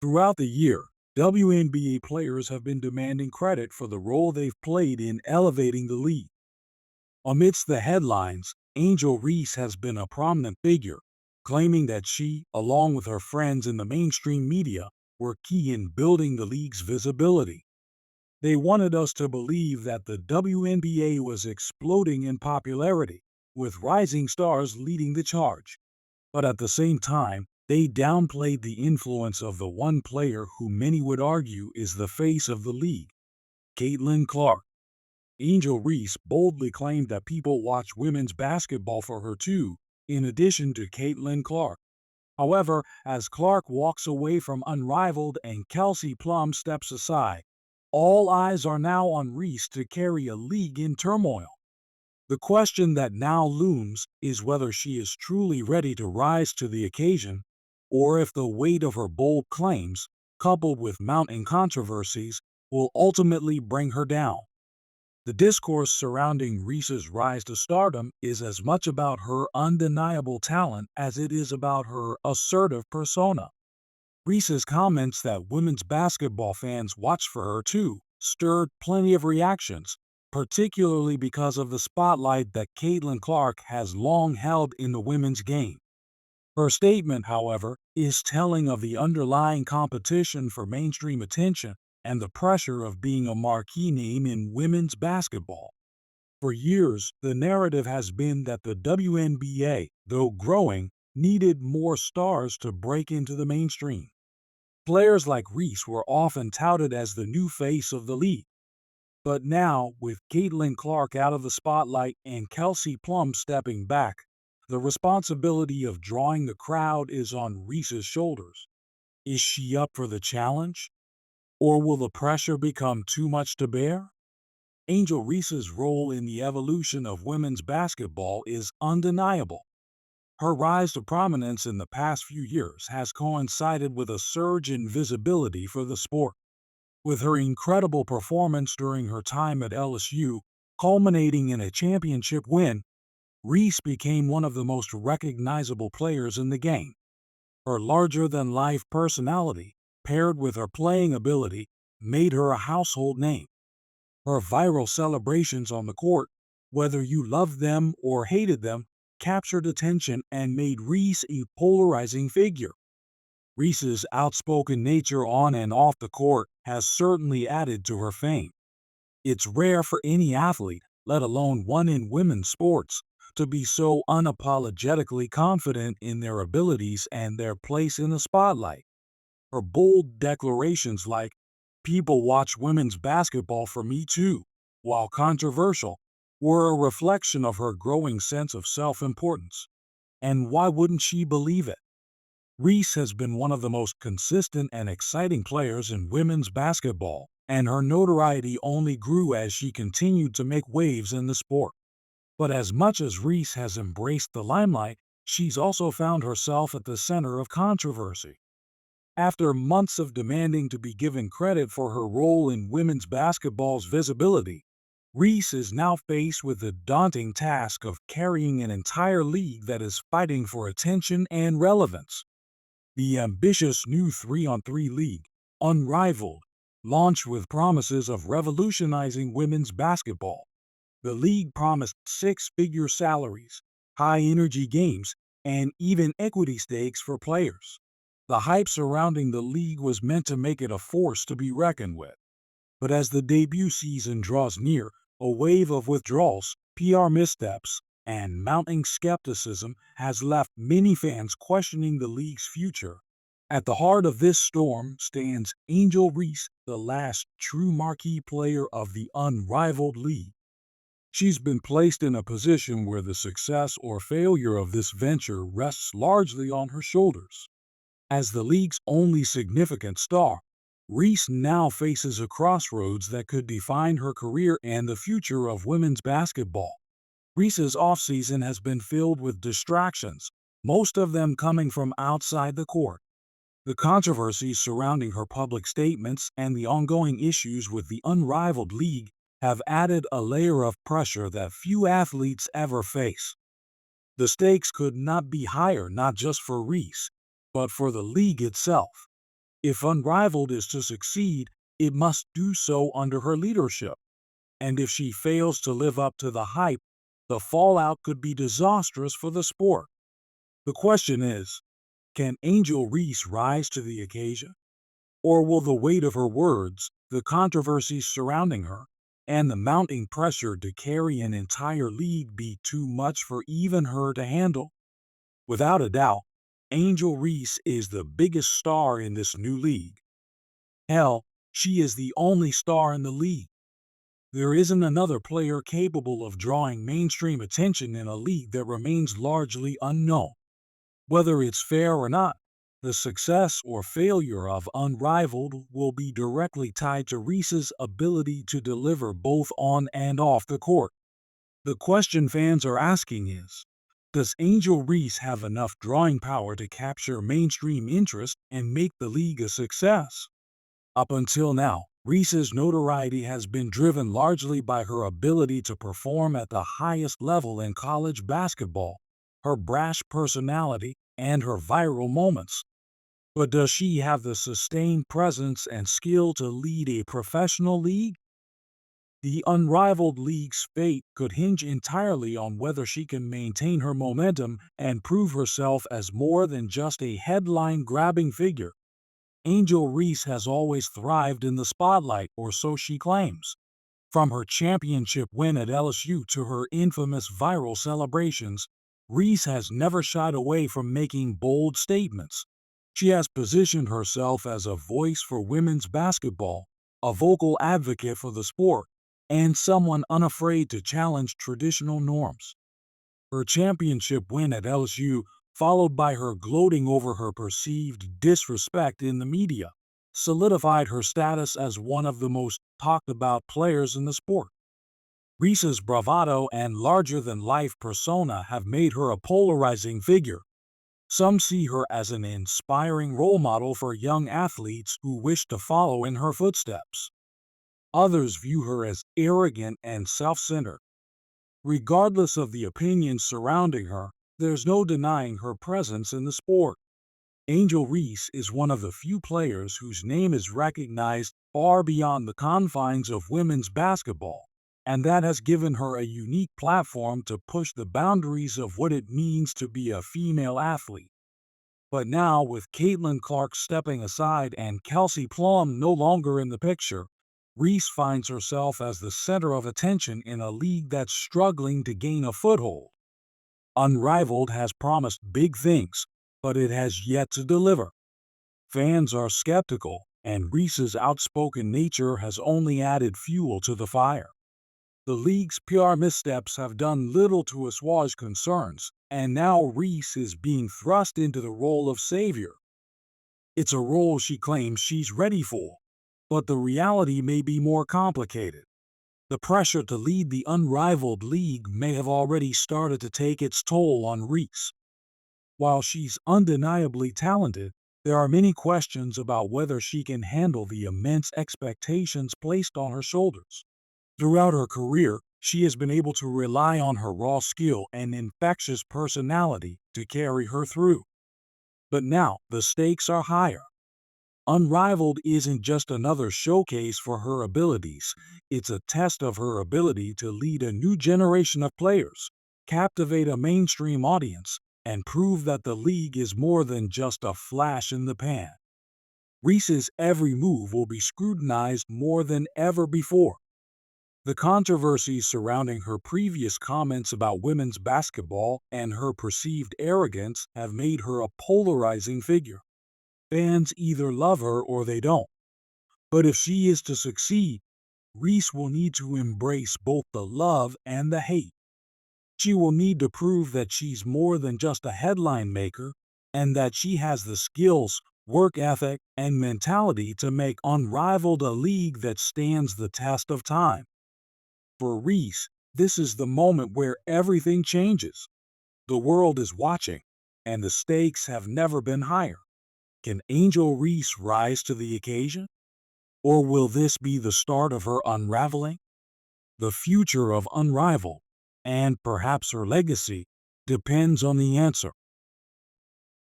Throughout the year, WNBA players have been demanding credit for the role they've played in elevating the league. Amidst the headlines, Angel Reese has been a prominent figure, claiming that she, along with her friends in the mainstream media, were key in building the league's visibility. They wanted us to believe that the WNBA was exploding in popularity, with rising stars leading the charge. But at the same time, they downplayed the influence of the one player who many would argue is the face of the league, Caitlin Clark. Angel Reese boldly claimed that people watch women's basketball for her too, in addition to Caitlin Clark. However, as Clark walks away from Unrivaled and Kelsey Plum steps aside, all eyes are now on Reese to carry a league in turmoil. The question that now looms is whether she is truly ready to rise to the occasion, or if the weight of her bold claims, coupled with mounting controversies, will ultimately bring her down. The discourse surrounding Reese's rise to stardom is as much about her undeniable talent as it is about her assertive persona. Reese's comments that women's basketball fans watch for her too stirred plenty of reactions, particularly because of the spotlight that Caitlin Clark has long held in the women's game. Her statement, however, is telling of the underlying competition for mainstream attention and the pressure of being a marquee name in women's basketball. For years, the narrative has been that the WNBA, though growing, needed more stars to break into the mainstream. Players like Reese were often touted as the new face of the league. But now, with Caitlin Clark out of the spotlight and Kelsey Plum stepping back, the responsibility of drawing the crowd is on Reese's shoulders. Is she up for the challenge? Or will the pressure become too much to bear? Angel Reese's role in the evolution of women's basketball is undeniable. Her rise to prominence in the past few years has coincided with a surge in visibility for the sport. With her incredible performance during her time at LSU, culminating in a championship win, Reese became one of the most recognizable players in the game. Her larger-than-life personality, paired with her playing ability, made her a household name. Her viral celebrations on the court, whether you loved them or hated them, captured attention and made Reese a polarizing figure. Reese's outspoken nature on and off the court has certainly added to her fame. It's rare for any athlete, let alone one in women's sports, to be so unapologetically confident in their abilities and their place in the spotlight. Her bold declarations like, "People watch women's basketball for me too," while controversial, were a reflection of her growing sense of self-importance. And why wouldn't she believe it? Reese has been one of the most consistent and exciting players in women's basketball, and her notoriety only grew as she continued to make waves in the sport. But as much as Reese has embraced the limelight, she's also found herself at the center of controversy. After months of demanding to be given credit for her role in women's basketball's visibility, Reese is now faced with the daunting task of carrying an entire league that is fighting for attention and relevance. The ambitious new 3-on-3 league, Unrivaled, launched with promises of revolutionizing women's basketball. The league promised six-figure salaries, high-energy games, and even equity stakes for players. The hype surrounding the league was meant to make it a force to be reckoned with. But as the debut season draws near, a wave of withdrawals, PR missteps, and mounting skepticism has left many fans questioning the league's future. At the heart of this storm stands Angel Reese, the last true marquee player of the unrivaled league. She's been placed in a position where the success or failure of this venture rests largely on her shoulders. As the league's only significant star, Reese now faces a crossroads that could define her career and the future of women's basketball. Reese's offseason has been filled with distractions, most of them coming from outside the court. The controversies surrounding her public statements and the ongoing issues with the unrivaled league have added a layer of pressure that few athletes ever face. The stakes could not be higher, not just for Reese, but for the league itself. If Unrivaled is to succeed, it must do so under her leadership. And if she fails to live up to the hype, the fallout could be disastrous for the sport. The question is, can Angel Reese rise to the occasion? Or will the weight of her words, the controversies surrounding her, and the mounting pressure to carry an entire league be too much for even her to handle? Without a doubt, Angel Reese is the biggest star in this new league. Hell, she is the only star in the league. There isn't another player capable of drawing mainstream attention in a league that remains largely unknown. Whether it's fair or not, the success or failure of Unrivaled will be directly tied to Reese's ability to deliver both on and off the court. The question fans are asking is, does Angel Reese have enough drawing power to capture mainstream interest and make the league a success? Up until now, Reese's notoriety has been driven largely by her ability to perform at the highest level in college basketball, her brash personality, and her viral moments. But does she have the sustained presence and skill to lead a professional league? The Unrivaled League's fate could hinge entirely on whether she can maintain her momentum and prove herself as more than just a headline-grabbing figure. Angel Reese has always thrived in the spotlight, or so she claims. From her championship win at LSU to her infamous viral celebrations, Reese has never shied away from making bold statements. She has positioned herself as a voice for women's basketball, a vocal advocate for the sport, and someone unafraid to challenge traditional norms. Her championship win at LSU, followed by her gloating over her perceived disrespect in the media, solidified her status as one of the most talked about players in the sport. Reese's bravado and larger-than-life persona have made her a polarizing figure. Some see her as an inspiring role model for young athletes who wish to follow in her footsteps. Others view her as arrogant and self-centered. Regardless of the opinions surrounding her, there's no denying her presence in the sport. Angel Reese is one of the few players whose name is recognized far beyond the confines of women's basketball, and that has given her a unique platform to push the boundaries of what it means to be a female athlete. But now, with Caitlin Clark stepping aside and Kelsey Plum no longer in the picture, Reese finds herself as the center of attention in a league that's struggling to gain a foothold. Unrivaled has promised big things, but it has yet to deliver. Fans are skeptical, and Reese's outspoken nature has only added fuel to the fire. The league's PR missteps have done little to assuage concerns, and now Reese is being thrust into the role of savior. It's a role she claims she's ready for, but the reality may be more complicated. The pressure to lead the Unrivaled League may have already started to take its toll on Reese. While she's undeniably talented, there are many questions about whether she can handle the immense expectations placed on her shoulders. Throughout her career, she has been able to rely on her raw skill and infectious personality to carry her through. But now, the stakes are higher. Unrivaled isn't just another showcase for her abilities, it's a test of her ability to lead a new generation of players, captivate a mainstream audience, and prove that the league is more than just a flash in the pan. Reese's every move will be scrutinized more than ever before. The controversies surrounding her previous comments about women's basketball and her perceived arrogance have made her a polarizing figure. Fans either love her or they don't. But if she is to succeed, Reese will need to embrace both the love and the hate. She will need to prove that she's more than just a headline maker and that she has the skills, work ethic, and mentality to make Unrivaled a league that stands the test of time. For Reese, this is the moment where everything changes. The world is watching, and the stakes have never been higher. Can Angel Reese rise to the occasion? Or will this be the start of her unraveling? The future of Unrivaled, and perhaps her legacy, depends on the answer.